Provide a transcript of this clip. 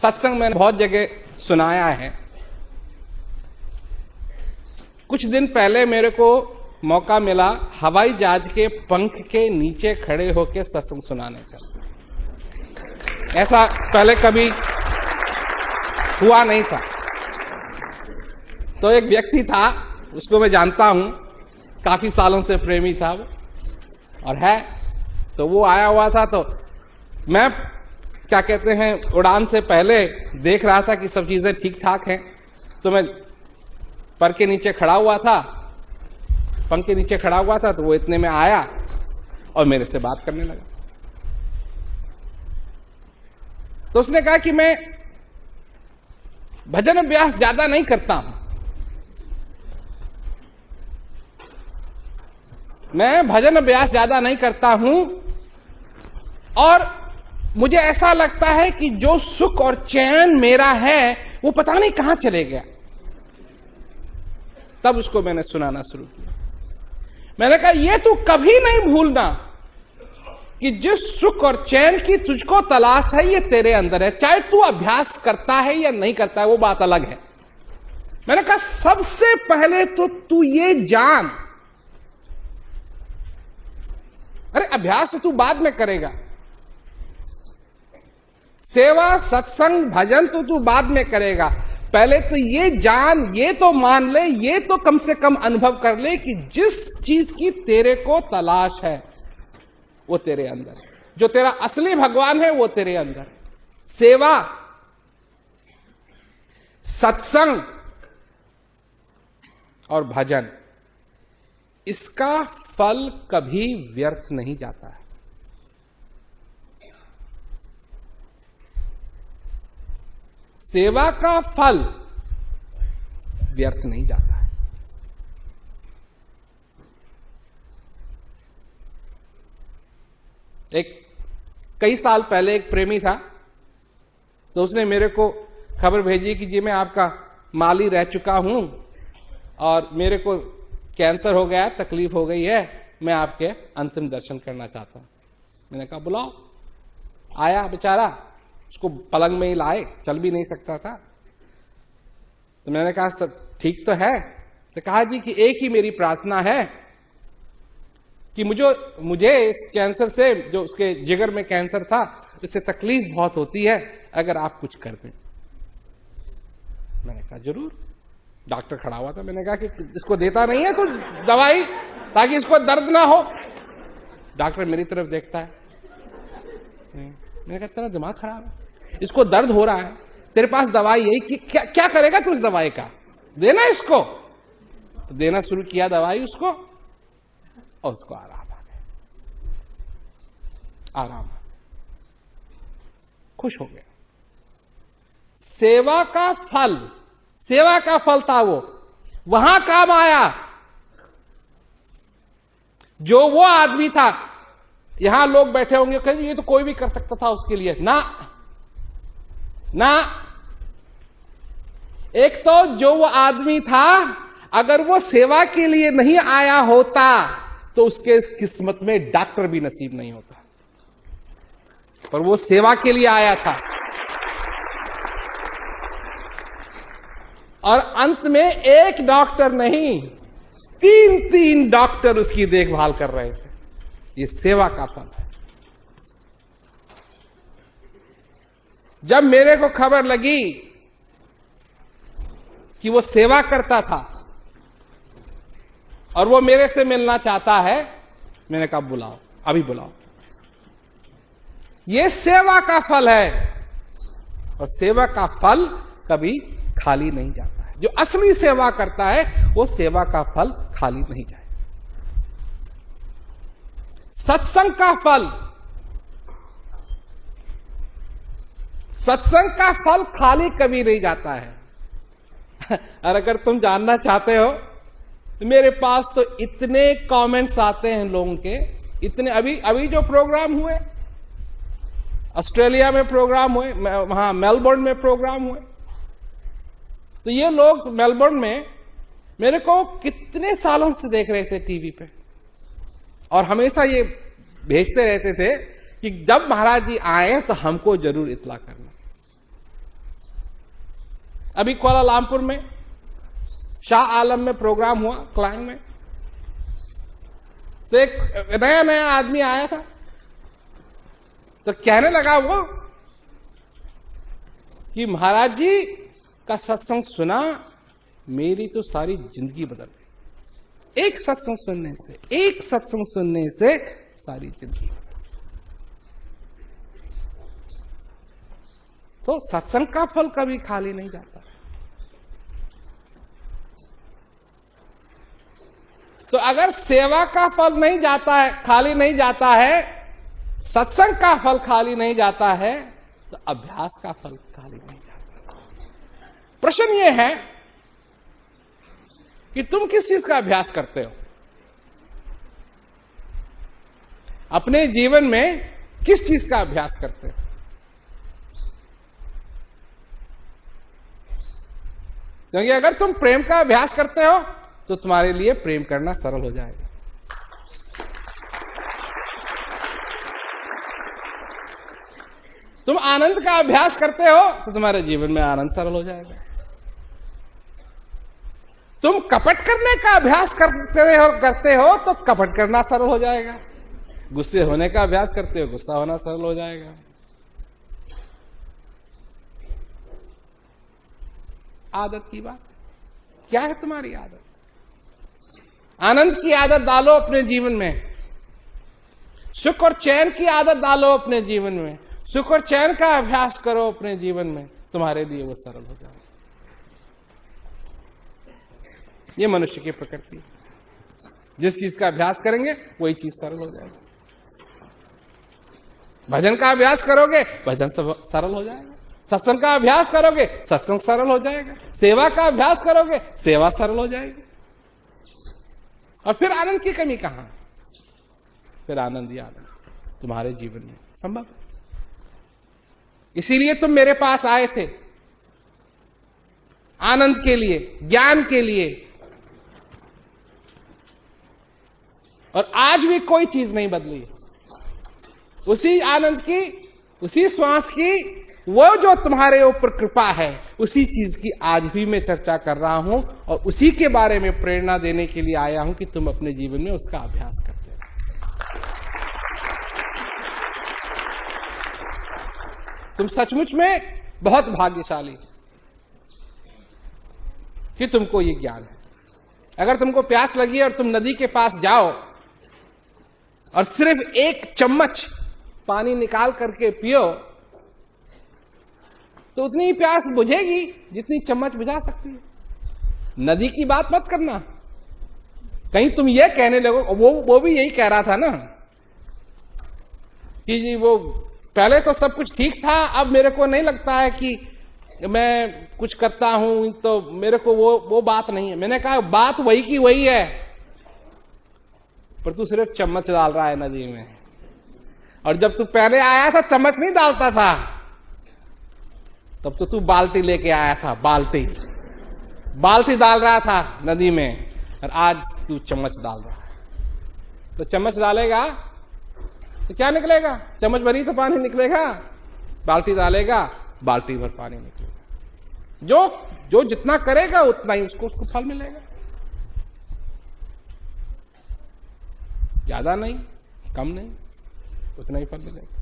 सत्संग मैंने बहुत जगह सुनाया है। कुछ दिन पहले मेरे को मौका मिला हवाई जहाज के पंख के नीचे खड़े होकर सत्संग सुनाने का। ऐसा पहले कभी हुआ नहीं था। तो एक व्यक्ति था, उसको मैं जानता हूं, काफी सालों से प्रेमी था वो और है। तो वो आया हुआ था, तो मैं क्या कहते हैं उड़ान से पहले देख रहा था कि सब चीजें ठीक ठाक हैं। तो मैं पर के नीचे खड़ा हुआ था, पंख के नीचे खड़ा हुआ था, तो वो इतने में आया और मेरे से बात करने लगा। तो उसने कहा कि मैं भजन अभ्यास ज्यादा नहीं करता हूं, मैं भजन अभ्यास ज्यादा नहीं करता हूं और मुझे ऐसा लगता है कि जो सुख और चैन मेरा है वो पता नहीं कहां चले गया। तब उसको मैंने सुनाना शुरू किया। मैंने कहा ये तू कभी नहीं भूलना कि जिस सुख और चैन की तुझको तलाश है ये तेरे अंदर है, चाहे तू अभ्यास करता है या नहीं करता है वो बात अलग है। मैंने कहा सबसे पहले तो तू ये जान, अरे अभ्यास तो तू बाद में करेगा, सेवा सत्संग भजन तो तू बाद में करेगा, पहले तो ये जान, ये तो मान ले, ये तो कम से कम अनुभव कर ले कि जिस चीज की तेरे को तलाश है वो तेरे अंदर है, जो तेरा असली भगवान है वो तेरे अंदर है। सेवा सत्संग और भजन, इसका फल कभी व्यर्थ नहीं जाता है। सेवा का फल व्यर्थ नहीं जाता है। कई साल पहले एक प्रेमी था, तो उसने मेरे को खबर भेजी कि जी मैं आपका माली रह चुका हूं और मेरे को कैंसर हो गया, तकलीफ हो गई है, मैं आपके अंतिम दर्शन करना चाहता हूं। मैंने कहा बुलाओ। आया बेचारा, उसको पलंग में ही लाए, चल भी नहीं सकता था। तो मैंने कहा सब ठीक तो है? तो कहा जी कि एक ही मेरी प्रार्थना है कि मुझे इस कैंसर से, जो उसके जिगर में कैंसर था, इससे तकलीफ बहुत होती है, अगर आप कुछ कर दें। मैंने कहा जरूर। डॉक्टर खड़ा हुआ था, मैंने कहा कि इसको देता नहीं है तो दवाई, ताकि इसको दर्द ना हो। डॉक्टर मेरी तरफ देखता है, मैंने कहा तेरा दिमाग खराब है, इसको दर्द हो रहा है, तेरे पास दवाई यही कि क्या करेगा तू इस दवाई का, देना इसको। तो देना शुरू किया दवाई उसको और उसको आराम आ गया, आराम, खुश हो गया। सेवा का फल था वो, वहां काम आया। जो वो आदमी था, यहां लोग बैठे होंगे कहेंगे ये तो कोई भी कर सकता था उसके लिए, ना। एक तो जो वो आदमी था, अगर वो सेवा के लिए नहीं आया होता तो उसके किस्मत में डॉक्टर भी नसीब नहीं होता, पर वो सेवा के लिए आया था। और अंत में एक डॉक्टर नहीं, तीन डॉक्टर उसकी देखभाल कर रहे थे। ये सेवा का फल है। जब मेरे को खबर लगी कि वो सेवा करता था और वो मेरे से मिलना चाहता है, मैंने कहा बुलाओ, अभी बुलाओ। ये सेवा का फल है और सेवा का फल कभी खाली नहीं जाता है। जो असली सेवा करता है वो सेवा का फल खाली नहीं जाए। सत्संग का फल खाली कभी नहीं जाता है। और अगर तुम जानना चाहते हो तो मेरे पास तो इतने कमेंट्स आते हैं लोगों के, इतने। अभी जो प्रोग्राम हुए, ऑस्ट्रेलिया में प्रोग्राम हुए, वहां मेलबोर्न में प्रोग्राम हुए, तो ये लोग मेलबोर्न में मेरे को कितने सालों से देख रहे थे टीवी पे और हमेशा ये भेजते रहते थे कि जब महाराज जी आए तो हमको जरूर इत्तला करना। अभी कुआलालंपुर में शाह आलम में प्रोग्राम हुआ क्लाइंट में, तो एक नया नया आदमी आया था, तो कहने लगा वो कि महाराज जी का सत्संग सुना, मेरी तो सारी जिंदगी बदल गई। एक सत्संग सुनने से सारी जिंदगी। तो सत्संग का फल कभी खाली नहीं जाता। तो अगर सेवा का फल नहीं जाता है, खाली नहीं जाता है, सत्संग का फल खाली नहीं जाता है, तो अभ्यास का फल खाली नहीं जाता। प्रश्न यह है कि तुम किस चीज का अभ्यास करते हो? अपने जीवन में किस चीज का अभ्यास करते हो? क्योंकि अगर तुम प्रेम का अभ्यास करते हो तो तुम्हारे लिए प्रेम करना सरल हो जाएगा। तुम आनंद का अभ्यास करते हो तो तुम्हारे जीवन में आनंद सरल हो जाएगा। तुम कपट करने का अभ्यास करते हो तो कपट करना सरल हो जाएगा। गुस्से होने का अभ्यास करते हो, गुस्सा होना सरल हो जाएगा। आदत की बात क्या है? तुम्हारी आदत। आनंद की आदत डालो अपने जीवन में, सुख और चैन की आदत डालो अपने जीवन में, सुख और चैन का अभ्यास करो अपने जीवन में, तुम्हारे लिए वो सरल हो जाएगा। ये मनुष्य की प्रकृति है। जिस चीज का अभ्यास करेंगे वही चीज सरल हो जाएगी। भजन का अभ्यास करोगे, भजन सरल हो जाएगा। सत्संग का अभ्यास करोगे, सत्संग सरल हो जाएगा। सेवा का अभ्यास करोगे, सेवा सरल हो जाएगी। और फिर आनंद की कमी कहां? फिर आनंद ही आनंद तुम्हारे जीवन में संभव। इसीलिए तुम मेरे पास आए थे, आनंद के लिए, ज्ञान के लिए। और आज भी कोई चीज नहीं बदली। उसी आनंद की, उसी श्वास की, वो जो तुम्हारे ऊपर कृपा है, उसी चीज की आज भी मैं चर्चा कर रहा हूं और उसी के बारे में प्रेरणा देने के लिए आया हूं कि तुम अपने जीवन में उसका अभ्यास करते हो। तुम सचमुच में बहुत भाग्यशाली कि तुमको ये ज्ञान है। अगर तुमको प्यास लगी और तुम नदी के पास जाओ और सिर्फ एक चम्मच पानी निकाल करके पियो तो उतनी ही प्यास बुझेगी जितनी चम्मच बुझा सकती है। नदी की बात मत करना। कहीं तुम ये कहने लगो, वो भी यही कह रहा था ना कि जी वो पहले तो सब कुछ ठीक था, अब मेरे को नहीं लगता है कि मैं कुछ करता हूं, तो मेरे को वो बात नहीं है। मैंने कहा बात वही की वही है, पर तू सिर्फ चम्मच डाल रहा है नदी में। और जब तू पहले आया था चम्मच नहीं डालता था, तब तो तू बाल्टी लेके आया था, बाल्टी डाल रहा था नदी में, और आज तू चम्मच डाल रहा है। तो चम्मच डालेगा तो क्या निकलेगा? चम्मच भरी तो पानी निकलेगा। बाल्टी डालेगा, बाल्टी भर पानी निकलेगा। जो जितना करेगा उतना ही उसको फल मिलेगा। ज्यादा नहीं, कम नहीं, उतना ही फल मिलेगा।